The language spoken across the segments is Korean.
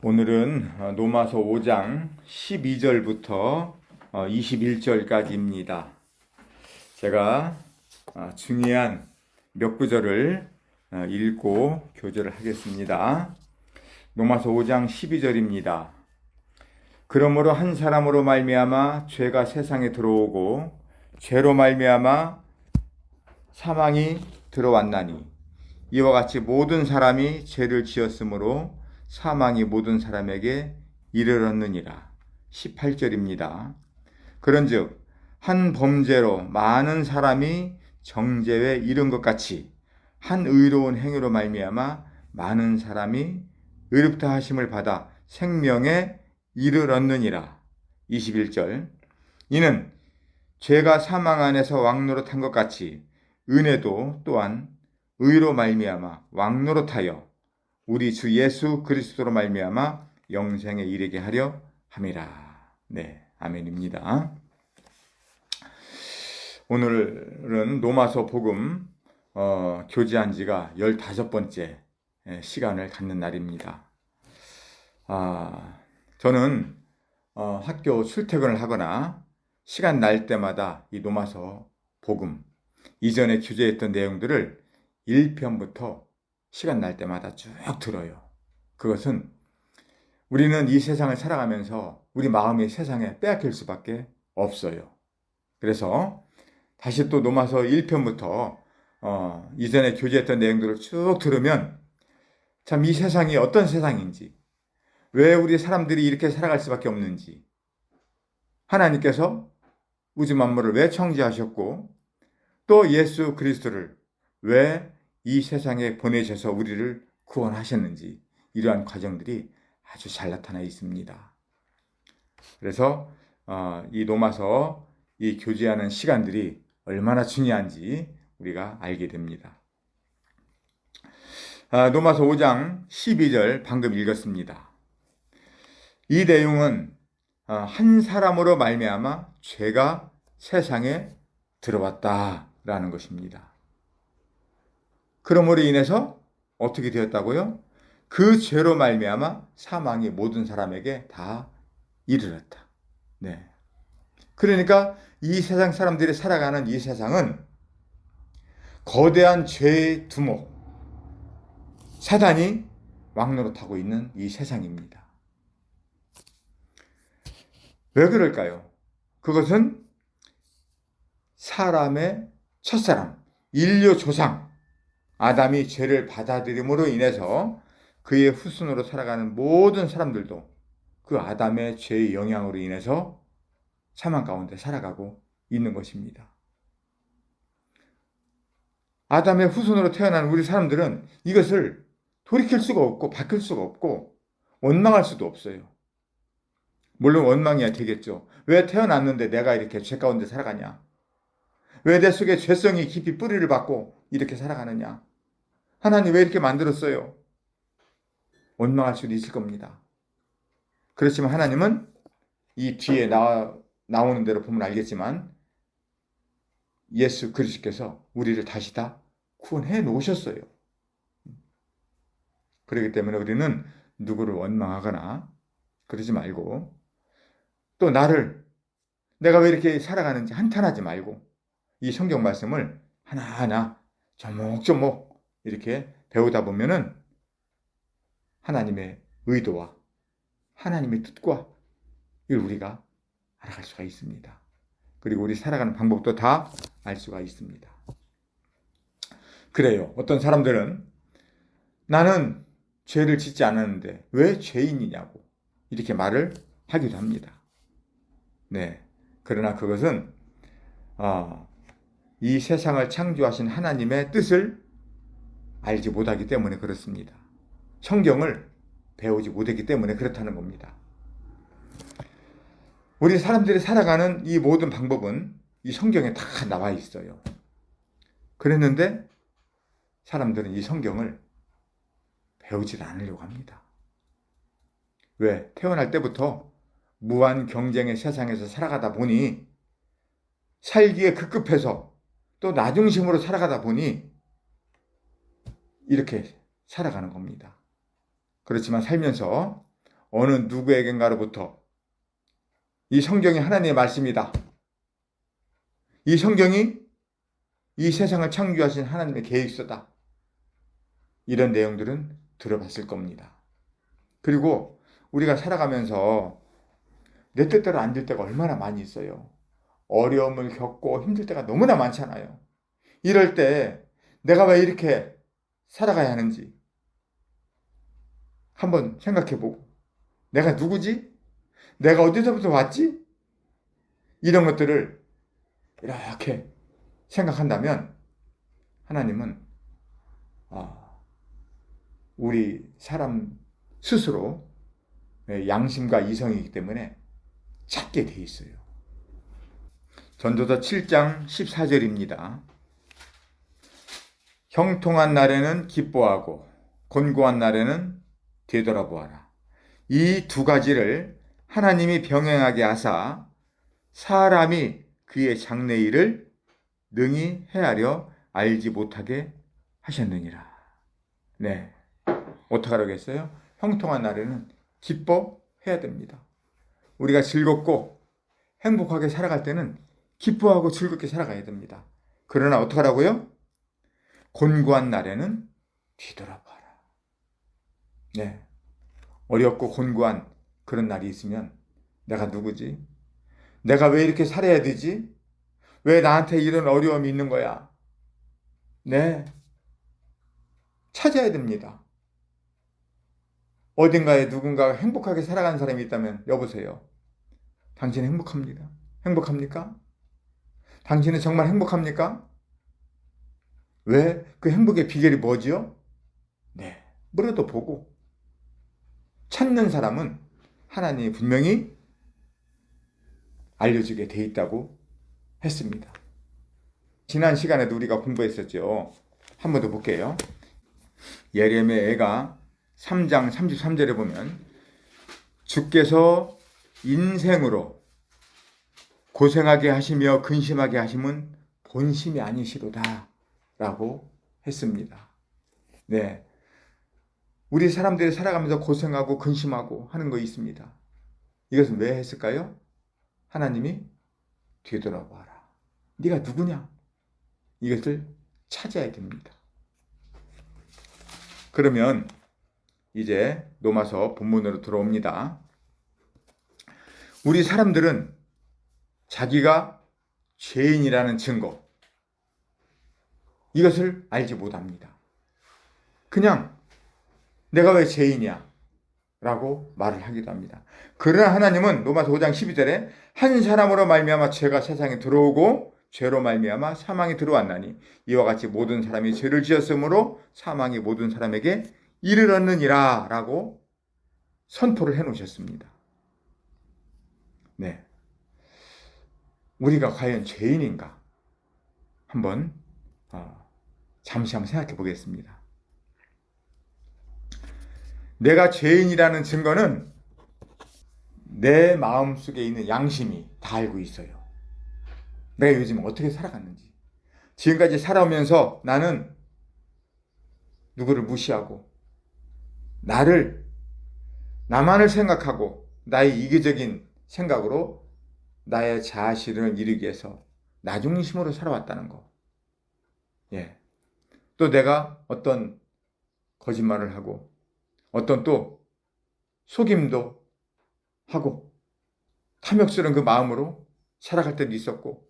오늘은 로마서 5장 12절부터 21절까지입니다. 제가 중요한 몇 구절을 읽고 교절을 하겠습니다. 로마서 5장 12절입니다. 그러므로 한 사람으로 말미암아 죄가 세상에 들어오고 죄로 말미암아 사망이 들어왔나니 이와 같이 모든 사람이 죄를 지었으므로 사망이 모든 사람에게 이르렀느니라. 18절입니다. 그런즉 한 범죄로 많은 사람이 정죄에 이른 것 같이 한 의로운 행위로 말미암아 많은 사람이 의롭다 하심을 받아 생명에 이르렀느니라. 21절 이는 죄가 사망 안에서 왕노릇한 것 같이 은혜도 또한 의로 말미암아 왕노릇하여 우리 주 예수 그리스도로 말미암아 영생에 이르게 하려 함이라. 네, 아멘입니다. 오늘은 로마서 복음 교제한 지가 15번째 시간을 갖는 날입니다. 저는 학교 출퇴근을 하거나 시간 날 때마다 이 로마서 복음 이전에 교제했던 내용들을 1편부터 시간 날 때마다 쭉 들어요. 그것은 우리는 이 세상을 살아가면서 우리 마음이 세상에 빼앗길 수밖에 없어요. 그래서 다시 또 로마서 1편부터 이전에 교제했던 내용들을 쭉 들으면 참 이 세상이 어떤 세상인지, 왜 우리 사람들이 이렇게 살아갈 수밖에 없는지, 하나님께서 우주 만물을 왜 창조하셨고 또 예수 그리스도를 왜 이 세상에 보내셔서 우리를 구원하셨는지 이러한 과정들이 아주 잘 나타나 있습니다. 그래서 이 로마서 이 교제하는 시간들이 얼마나 중요한지 우리가 알게 됩니다. 로마서 5장 12절 방금 읽었습니다. 이 내용은 한 사람으로 말미암아 죄가 세상에 들어왔다라는 것입니다. 그러므로 인해서 어떻게 되었다고요? 그 죄로 말미암아 사망이 모든 사람에게 다 이르렀다. 네. 그러니까 이 세상 사람들이 살아가는 이 세상은 거대한 죄의 두목, 사단이 왕노릇하고 있는 이 세상입니다. 왜 그럴까요? 그것은 사람의 첫사람, 인류 조상 아담이 죄를 받아들임으로 인해서 그의 후손으로 살아가는 모든 사람들도 그 아담의 죄의 영향으로 인해서 사망 가운데 살아가고 있는 것입니다. 아담의 후손으로 태어난 우리 사람들은 이것을 돌이킬 수가 없고 바뀔 수가 없고 원망할 수도 없어요. 물론 원망이야 되겠죠. 왜 태어났는데 내가 이렇게 죄 가운데 살아가냐? 왜 내 속에 죄성이 깊이 뿌리를 받고 이렇게 살아가느냐? 하나님 왜 이렇게 만들었어요? 원망할 수도 있을 겁니다. 그렇지만 하나님은 이 뒤에 나오는 대로 보면 알겠지만 예수 그리스도께서 우리를 다시 다 구원해 놓으셨어요. 그렇기 때문에 우리는 누구를 원망하거나 그러지 말고 또 내가 왜 이렇게 살아가는지 한탄하지 말고 이 성경 말씀을 하나하나 조목조목 이렇게 배우다 보면은 하나님의 의도와 하나님의 뜻과 이걸 우리가 알아갈 수가 있습니다. 그리고 우리 살아가는 방법도 다 알 수가 있습니다. 그래요. 어떤 사람들은 나는 죄를 짓지 않았는데 왜 죄인이냐고 이렇게 말을 하기도 합니다. 네. 그러나 그것은 이 세상을 창조하신 하나님의 뜻을 알지 못하기 때문에 그렇습니다. 성경을 배우지 못했기 때문에 그렇다는 겁니다. 우리 사람들이 살아가는 이 모든 방법은 이 성경에 다 나와 있어요. 그랬는데 사람들은 이 성경을 배우지 않으려고 합니다. 왜? 태어날 때부터 무한 경쟁의 세상에서 살아가다 보니 살기에 급급해서 또 나중심으로 살아가다 보니 이렇게 살아가는 겁니다. 그렇지만 살면서 어느 누구에겐가로부터 이 성경이 하나님의 말씀이다. 이 성경이 이 세상을 창조하신 하나님의 계획서다. 이런 내용들은 들어봤을 겁니다. 그리고 우리가 살아가면서 내 뜻대로 안 될 때가 얼마나 많이 있어요. 어려움을 겪고 힘들 때가 너무나 많잖아요. 이럴 때 내가 왜 이렇게 살아가야 하는지 한번 생각해보고, 내가 누구지? 내가 어디서부터 왔지? 이런 것들을 이렇게 생각한다면 하나님은 우리 사람 스스로 양심과 이성이기 때문에 찾게 돼 있어요. 전도서 7장 14절입니다. 형통한 날에는 기뻐하고 곤고한 날에는 되돌아보아라. 이 두 가지를 하나님이 병행하게 하사 사람이 그의 장래일을 능히 헤아려 알지 못하게 하셨느니라. 네, 어떡하라고 했어요? 형통한 날에는 기뻐해야 됩니다. 우리가 즐겁고 행복하게 살아갈 때는 기뻐하고 즐겁게 살아가야 됩니다. 그러나 어떡하라고요? 곤고한 날에는 뒤돌아봐라. 네, 어렵고 곤고한 그런 날이 있으면 내가 누구지? 내가 왜 이렇게 살아야 되지? 왜 나한테 이런 어려움이 있는 거야? 네, 찾아야 됩니다. 어딘가에 누군가가 행복하게 살아가는 사람이 있다면 여보세요. 당신 행복합니다. 행복합니까? 당신은 정말 행복합니까? 왜? 그 행복의 비결이 뭐지요? 네, 물어도 보고 찾는 사람은 하나님이 분명히 알려주게 돼 있다고 했습니다. 지난 시간에도 우리가 공부했었죠. 한 번 더 볼게요. 예레미야가 3장 33절에 보면 주께서 인생으로 고생하게 하시며 근심하게 하심은 본심이 아니시로다 라고 했습니다. 네, 우리 사람들이 살아가면서 고생하고 근심하고 하는 거 있습니다. 이것은 왜 했을까요? 하나님이 되돌아봐라. 네가 누구냐? 이것을 찾아야 됩니다. 그러면 이제 로마서 본문으로 들어옵니다. 우리 사람들은 자기가 죄인이라는 증거, 이것을 알지 못합니다. 그냥 내가 왜 죄인이야? 라고 말을 하기도 합니다. 그러나 하나님은 로마서 5장 12절에 한 사람으로 말미암아 죄가 세상에 들어오고 죄로 말미암아 사망이 들어왔나니 이와 같이 모든 사람이 죄를 지었으므로 사망이 모든 사람에게 이르렀느니라 라고 선포를 해놓으셨습니다. 네, 우리가 과연 죄인인가? 잠시 한번 생각해 보겠습니다. 내가 죄인이라는 증거는 내 마음속에 있는 양심이 다 알고 있어요. 내가 요즘 어떻게 살아갔는지. 지금까지 살아오면서 나는 누구를 무시하고 나만을 생각하고 나의 이기적인 생각으로 나의 자아실현을 이루기 위해서 나 중심으로 살아왔다는 거. 예. 또 내가 어떤 거짓말을 하고 어떤 또 속임도 하고 탐욕스러운 그 마음으로 살아갈 때도 있었고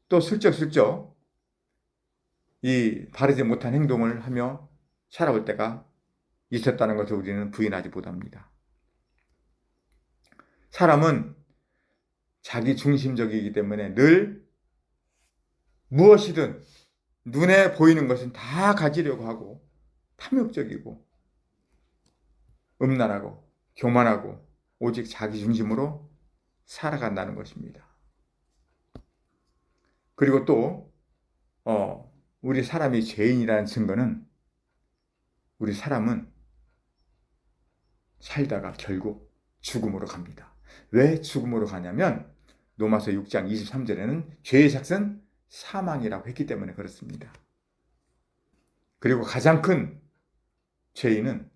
또 슬쩍슬쩍 이 바르지 못한 행동을 하며 살아올 때가 있었다는 것을 우리는 부인하지 못합니다. 사람은 자기 중심적이기 때문에 늘 무엇이든 눈에 보이는 것은 다 가지려고 하고 탐욕적이고 음란하고 교만하고 오직 자기 중심으로 살아간다는 것입니다. 그리고 또 우리 사람이 죄인이라는 증거는 우리 사람은 살다가 결국 죽음으로 갑니다. 왜 죽음으로 가냐면 로마서 6장 23절에는 죄의 삭은 사망이라고 했기 때문에 그렇습니다. 그리고 가장 큰 죄인은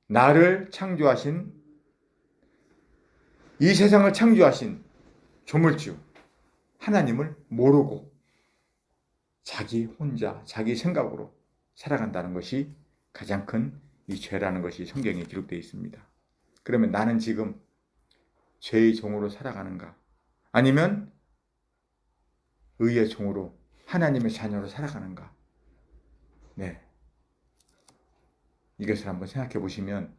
나를 창조하신 이 세상을 창조하신 조물주 하나님을 모르고 자기 혼자 자기 생각으로 살아간다는 것이 가장 큰 이 죄라는 것이 성경에 기록되어 있습니다. 그러면 나는 지금 죄의 종으로 살아가는가? 아니면 의의 종으로 하나님의 자녀로 살아가는가? 네. 이것을 한번 생각해 보시면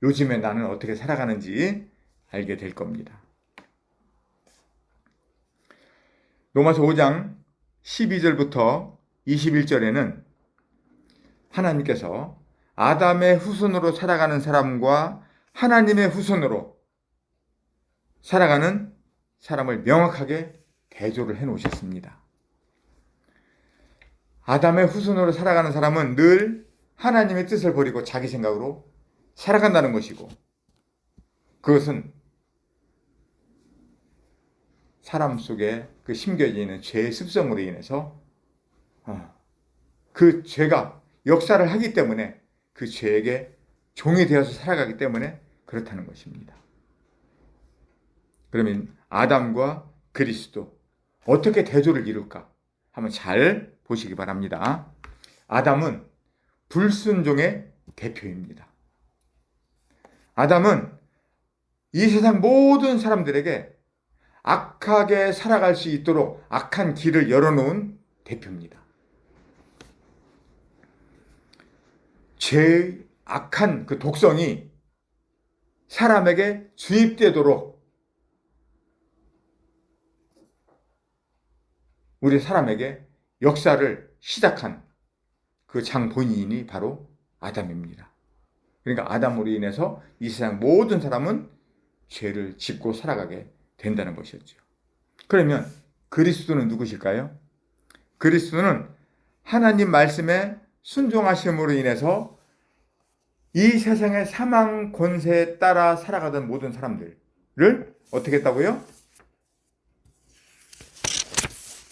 요즘에 나는 어떻게 살아가는지 알게 될 겁니다. 로마서 5장 12절부터 21절에는 하나님께서 아담의 후손으로 살아가는 사람과 하나님의 후손으로 살아가는 사람을 명확하게 대조를 해 놓으셨습니다. 아담의 후손으로 살아가는 사람은 늘 하나님의 뜻을 버리고 자기 생각으로 살아간다는 것이고, 그것은 사람 속에 그 심겨져 있는 죄의 습성으로 인해서 그 죄가 역사를 하기 때문에 그 죄에게 종이 되어서 살아가기 때문에 그렇다는 것입니다. 그러면 아담과 그리스도 어떻게 대조를 이룰까? 한번 잘 보시기 바랍니다. 아담은 불순종의 대표입니다. 아담은 이 세상 모든 사람들에게 악하게 살아갈 수 있도록 악한 길을 열어놓은 대표입니다. 죄의 악한 그 독성이 사람에게 주입되도록 우리 사람에게 역사를 시작한 그 장본인이 바로 아담입니다. 그러니까 아담으로 인해서 이 세상 모든 사람은 죄를 짓고 살아가게 된다는 것이었죠. 그러면 그리스도는 누구실까요? 그리스도는 하나님 말씀에 순종하심으로 인해서 이 세상의 사망 권세에 따라 살아가던 모든 사람들을 어떻게 했다고요?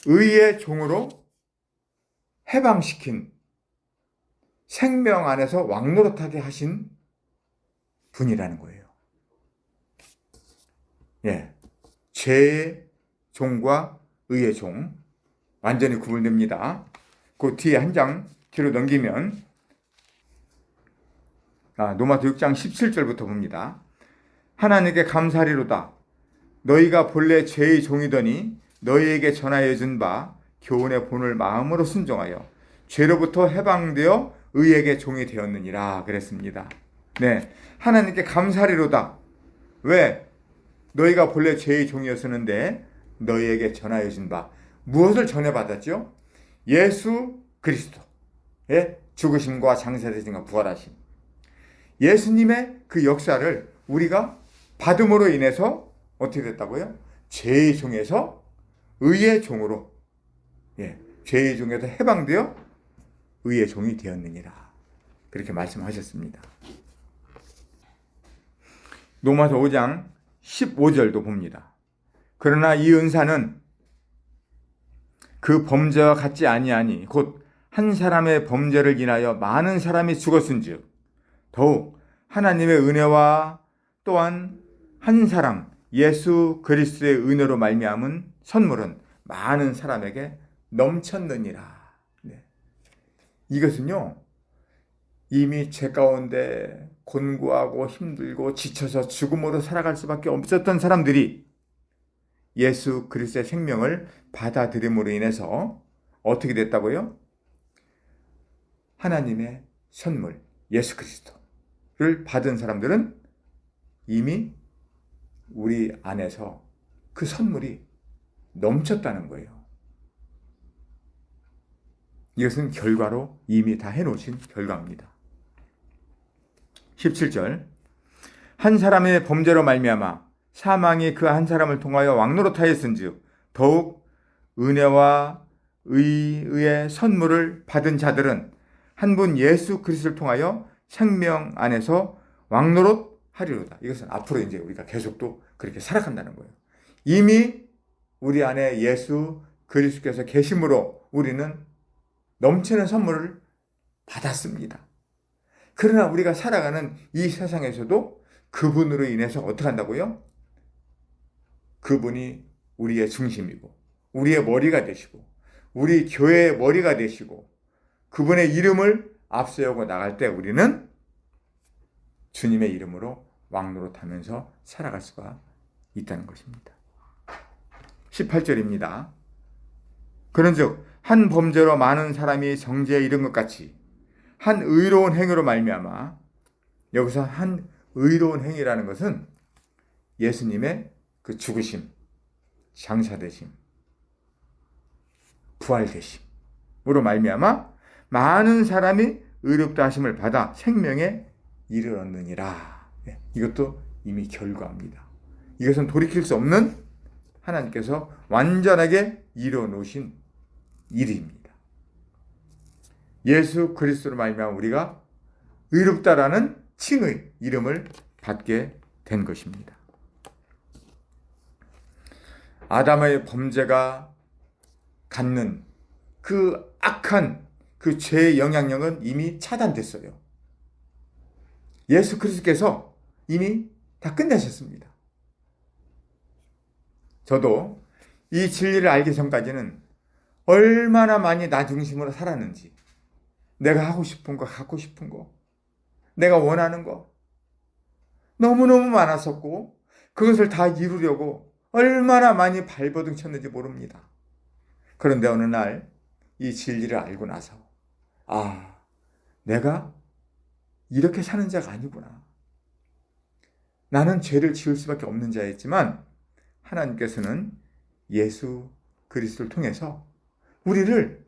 의의 종으로 해방시킨, 생명 안에서 왕노릇하게 하신 분이라는 거예요. 예, 죄의 종과 의의 종 완전히 구분됩니다. 그 뒤에 한 장 뒤로 넘기면 로마서 6장 17절부터 봅니다. 하나님께 감사하리로다. 너희가 본래 죄의 종이더니 너희에게 전하여 준 바 교훈의 본을 마음으로 순종하여 죄로부터 해방되어 의에게 종이 되었느니라 그랬습니다. 네, 하나님께 감사하리로다. 왜? 너희가 본래 죄의 종이었었는데 너희에게 전하여 준 바 무엇을 전해받았죠? 예수 그리스도의 죽으심과 장사되심과 부활하심. 예수님의 그 역사를 우리가 받음으로 인해서 어떻게 됐다고요? 죄의 종에서 의의 종으로, 죄의 종에서 해방되어 의의 종이 되었느니라. 그렇게 말씀하셨습니다. 로마서 5장 15절도 봅니다. 그러나 이 은사는 그 범죄와 같지 아니하니 곧 한 사람의 범죄를 인하여 많은 사람이 죽었은즉 더욱 하나님의 은혜와 또한 한 사람 예수 그리스도의 은혜로 말미암은 선물은 많은 사람에게 넘쳤느니라. 네. 이것은요, 이미 죄 가운데 곤고하고 힘들고 지쳐서 죽음으로 살아갈 수밖에 없었던 사람들이 예수 그리스도의 생명을 받아들임으로 인해서 어떻게 됐다고요? 하나님의 선물 예수 그리스도를 받은 사람들은 이미 우리 안에서 그 선물이 넘쳤다는 거예요. 이것은 결과로 이미 다 해놓으신 결과입니다. 17절 한 사람의 범죄로 말미암아 사망이 그 한 사람을 통하여 왕노릇하였은즉 더욱 은혜와 의의 선물을 받은 자들은 한 분 예수 그리스도를 통하여 생명 안에서 왕노릇하리로다. 이것은 앞으로 이제 우리가 계속 또 그렇게 살아간다는 거예요. 이미 우리 안에 예수 그리스도께서 계심으로 우리는 넘치는 선물을 받았습니다. 그러나 우리가 살아가는 이 세상에서도 그분으로 인해서 어떻게 한다고요? 그분이 우리의 중심이고 우리의 머리가 되시고 우리 교회의 머리가 되시고 그분의 이름을 앞세우고 나갈 때 우리는 주님의 이름으로 왕노릇하면서 살아갈 수가 있다는 것입니다. 18절입니다. 그런즉 한 범죄로 많은 사람이 정죄에 이른 것 같이 한 의로운 행위로 말미암아, 여기서 한 의로운 행위라는 것은 예수님의 그 죽으심, 장사되심, 부활되심으로 말미암아 많은 사람이 의롭다 하심을 받아 생명에 이르렀느니라. 이것도 이미 결과입니다. 이것은 돌이킬 수 없는 하나님께서 완전하게 이루어 놓으신 일입니다. 예수 그리스도로 말미암아 우리가 의롭다라는 칭의 이름을 받게 된 것입니다. 아담의 범죄가 갖는 그 악한 그 죄의 영향력은 이미 차단됐어요. 예수 그리스도께서 이미 다 끝내셨습니다. 저도 이 진리를 알기 전까지는 얼마나 많이 나 중심으로 살았는지, 내가 하고 싶은 거, 갖고 싶은 거, 내가 원하는 거 너무너무 많았었고 그것을 다 이루려고 얼마나 많이 발버둥 쳤는지 모릅니다. 그런데 어느 날 이 진리를 알고 나서 내가 이렇게 사는 자가 아니구나. 나는 죄를 지을 수밖에 없는 자였지만 하나님께서는 예수 그리스도를 통해서 우리를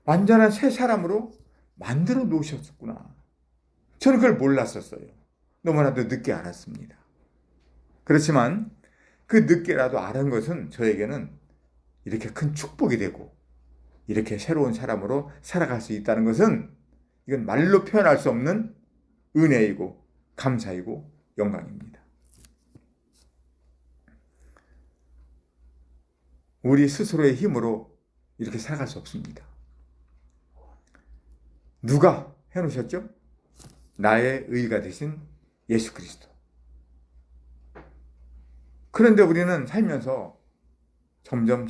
완전한 새 사람으로 만들어 놓으셨구나. 저는 그걸 몰랐었어요. 너무나도 늦게 알았습니다. 그렇지만 그 늦게라도 알은 것은 저에게는 이렇게 큰 축복이 되고 이렇게 새로운 사람으로 살아갈 수 있다는 것은 이건 말로 표현할 수 없는 은혜이고 감사이고 영광입니다. 우리 스스로의 힘으로 이렇게 살아갈 수 없습니다. 누가 해놓으셨죠? 나의 의가 되신 예수 그리스도. 그런데 우리는 살면서 점점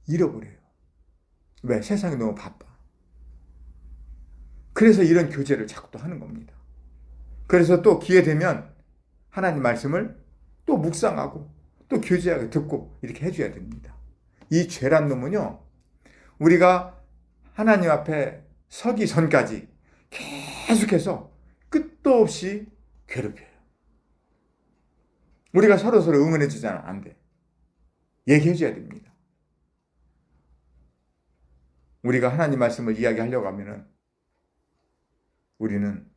잃어버려요. 왜? 세상이 너무 바빠. 그래서 이런 교제를 자꾸 또 하는 겁니다. 그래서 또 기회 되면 하나님 말씀을 또 묵상하고 또 교제하게 듣고 이렇게 해줘야 됩니다. 이 죄란 놈은요, 우리가 하나님 앞에 서기 전까지 계속해서 끝도 없이 괴롭혀요. 우리가 서로서로 응원해 주잖아. 안 돼. 얘기해 줘야 됩니다. 우리가 하나님 말씀을 이야기하려고 하면은 우리는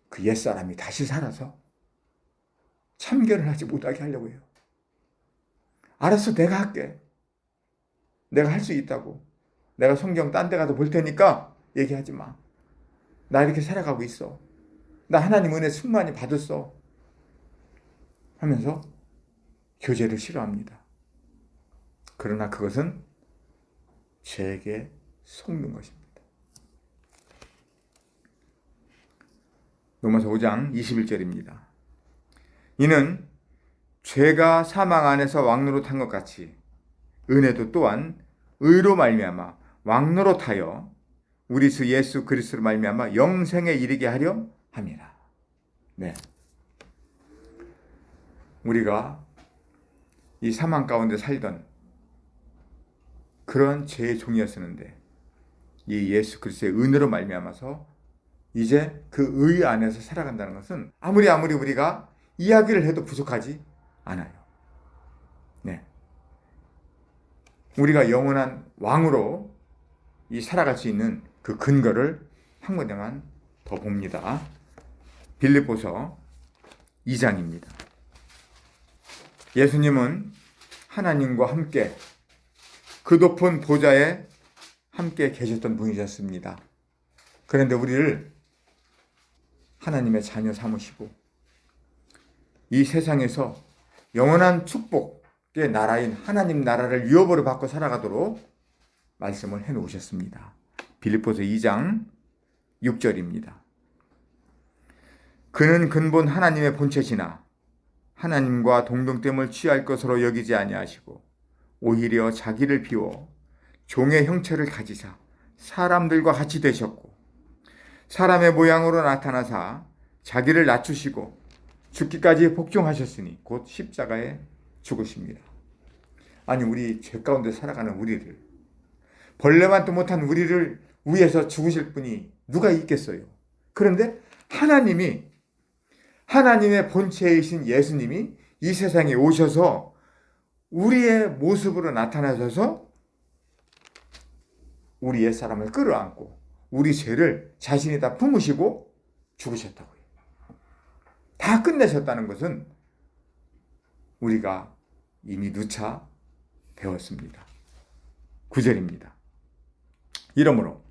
그 옛사람이 다시 살아서 참견을 하지 못하게 하려고 해요. 알았어, 내가 할게. 내가 할 수 있다고. 내가 성경 딴 데 가서 볼 테니까 얘기하지 마. 나 이렇게 살아가고 있어. 나 하나님 은혜 충만히 받았어. 하면서 교제를 싫어합니다. 그러나 그것은 죄에게 속는 것입니다. 로마서 5장 21절입니다. 이는 죄가 사망 안에서 왕노릇한 것 같이 은혜도 또한 의로 말미암아 왕노릇하여 우리 주 예수 그리스도로 말미암아 영생에 이르게 하려 함이라. 네. 우리가 이 사망 가운데 살던 그런 죄의 종이었었는데 이 예수 그리스도의 은혜로 말미암아서 이제 그 의 안에서 살아간다는 것은 아무리 우리가 이야기를 해도 부족하지 않아요. 네. 우리가 영원한 왕으로 이 살아갈 수 있는 그 근거를 한 군데만 더 봅니다. 빌립보서 2장입니다. 예수님은 하나님과 함께 그 높은 보좌에 함께 계셨던 분이셨습니다. 그런데 우리를 하나님의 자녀 삼으시고 이 세상에서 영원한 축복의 나라인 하나님 나라를 유업으로 받고 살아가도록 말씀을 해놓으셨습니다. 빌립보서 2장 6절입니다. 그는 근본 하나님의 본체시나 하나님과 동등됨을 취할 것으로 여기지 아니하시고 오히려 자기를 비워 종의 형체를 가지사 사람들과 같이 되셨고 사람의 모양으로 나타나사 자기를 낮추시고 죽기까지 복종하셨으니 곧 십자가에 죽으십니다. 아니, 우리 죄 가운데 살아가는 우리를, 벌레만도 못한 우리를 위해서 죽으실 분이 누가 있겠어요? 그런데 하나님의 본체이신 예수님이 이 세상에 오셔서 우리의 모습으로 나타나셔서 우리 옛사람을 끌어안고 우리 죄를 자신이 다 품으시고 죽으셨다고요. 다 끝내셨다는 것은 우리가 이미 누차 배웠습니다. 9절입니다. 이러므로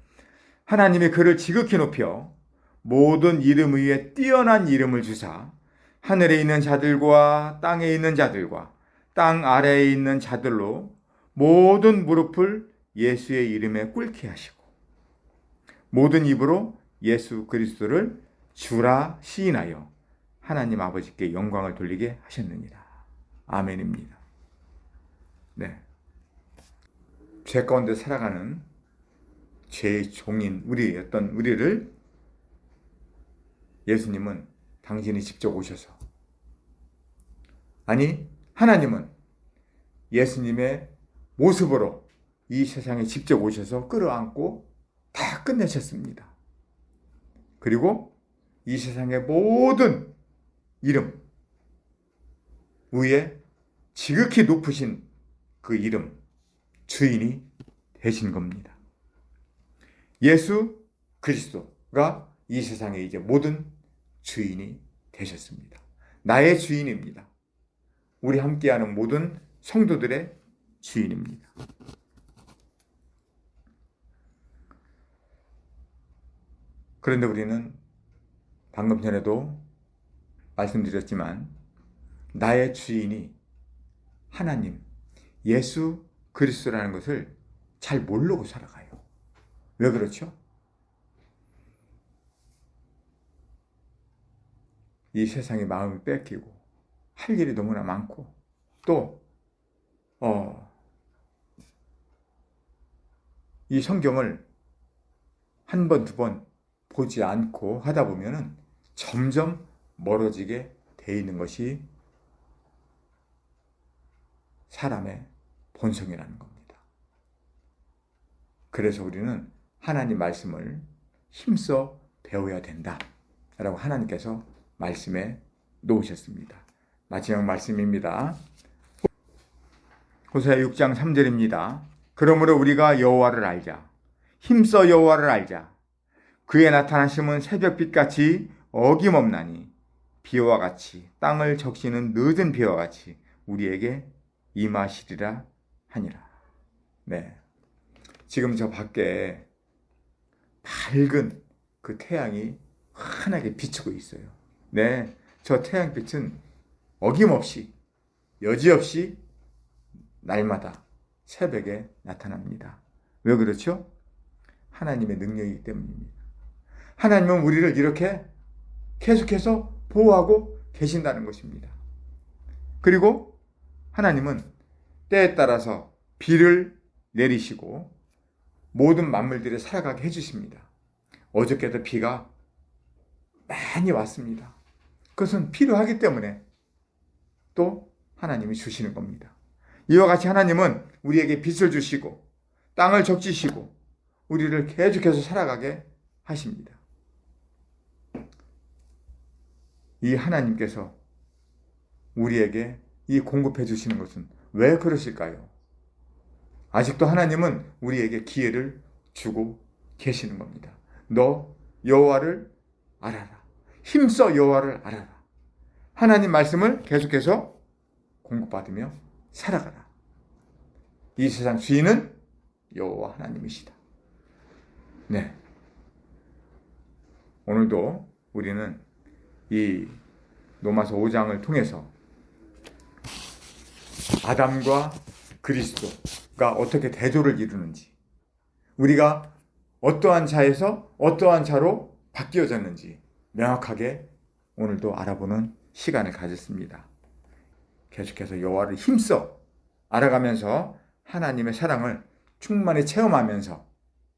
하나님이 그를 지극히 높여 모든 이름 위에 뛰어난 이름을 주사 하늘에 있는 자들과 땅에 있는 자들과 땅 아래에 있는 자들로 모든 무릎을 예수의 이름에 꿇게 하시고 모든 입으로 예수 그리스도를 주라 시인하여 하나님 아버지께 영광을 돌리게 하셨느니라. 아멘입니다. 네. 죄 가운데 살아가는 죄의 종인 우리를 예수님은 당신이 직접 오셔서, 아니 하나님은 예수님의 모습으로 이 세상에 직접 오셔서 끌어안고 다 끝내셨습니다. 그리고 이 세상의 모든 이름 위에 지극히 높으신 그 이름 주인이 되신 겁니다. 예수 그리스도가 이 세상에 이제 모든 주인이 되셨습니다. 나의 주인입니다. 우리 함께하는 모든 성도들의 주인입니다. 그런데 우리는 방금 전에도 말씀드렸지만 나의 주인이 하나님, 예수 그리스도라는 것을 잘 모르고 살아가요. 왜 그렇죠? 이 세상에 마음을 뺏기고 할 일이 너무나 많고 또 이 성경을 한 번, 두 번 보지 않고 하다 보면은 점점 멀어지게 돼 있는 것이 사람의 본성이라는 겁니다. 그래서 우리는 하나님 말씀을 힘써 배워야 된다라고 하나님께서 말씀에 놓으셨습니다. 마지막 말씀입니다. 호세아 6장 3절입니다. 그러므로 우리가 여호와를 알자. 힘써 여호와를 알자. 그의 나타나심은 새벽빛같이 어김없나니 비와 같이 땅을 적시는 늦은 비와 같이 우리에게 임하시리라 하니라. 네, 지금 저 밖에 밝은 그 태양이 환하게 비추고 있어요. 네, 저 태양빛은 어김없이 여지없이 날마다 새벽에 나타납니다. 왜 그렇죠? 하나님의 능력이기 때문입니다. 하나님은 우리를 이렇게 계속해서 보호하고 계신다는 것입니다. 그리고 하나님은 때에 따라서 비를 내리시고 모든 만물들을 살아가게 해주십니다. 어저께도 비가 많이 왔습니다. 그것은 필요하기 때문에 또 하나님이 주시는 겁니다. 이와 같이 하나님은 우리에게 빛을 주시고 땅을 적시시고 우리를 계속해서 살아가게 하십니다. 이 하나님께서 우리에게 이 공급해 주시는 것은 왜 그러실까요? 아직도 하나님은 우리에게 기회를 주고 계시는 겁니다. 너 여호와를 알아라. 힘써 여호와를 알아라. 하나님 말씀을 계속해서 공급받으며 살아가라. 이 세상 주인은 여호와 하나님이시다. 네. 오늘도 우리는 이 로마서 5장을 통해서 아담과 그리스도가 어떻게 대조를 이루는지, 우리가 어떠한 자에서 어떠한 자로 바뀌어졌는지 명확하게 오늘도 알아보는 시간을 가졌습니다. 계속해서 여호와를 힘써 알아가면서 하나님의 사랑을 충만히 체험하면서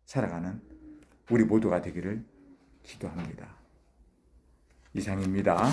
살아가는 우리 모두가 되기를 기도합니다. 이상입니다.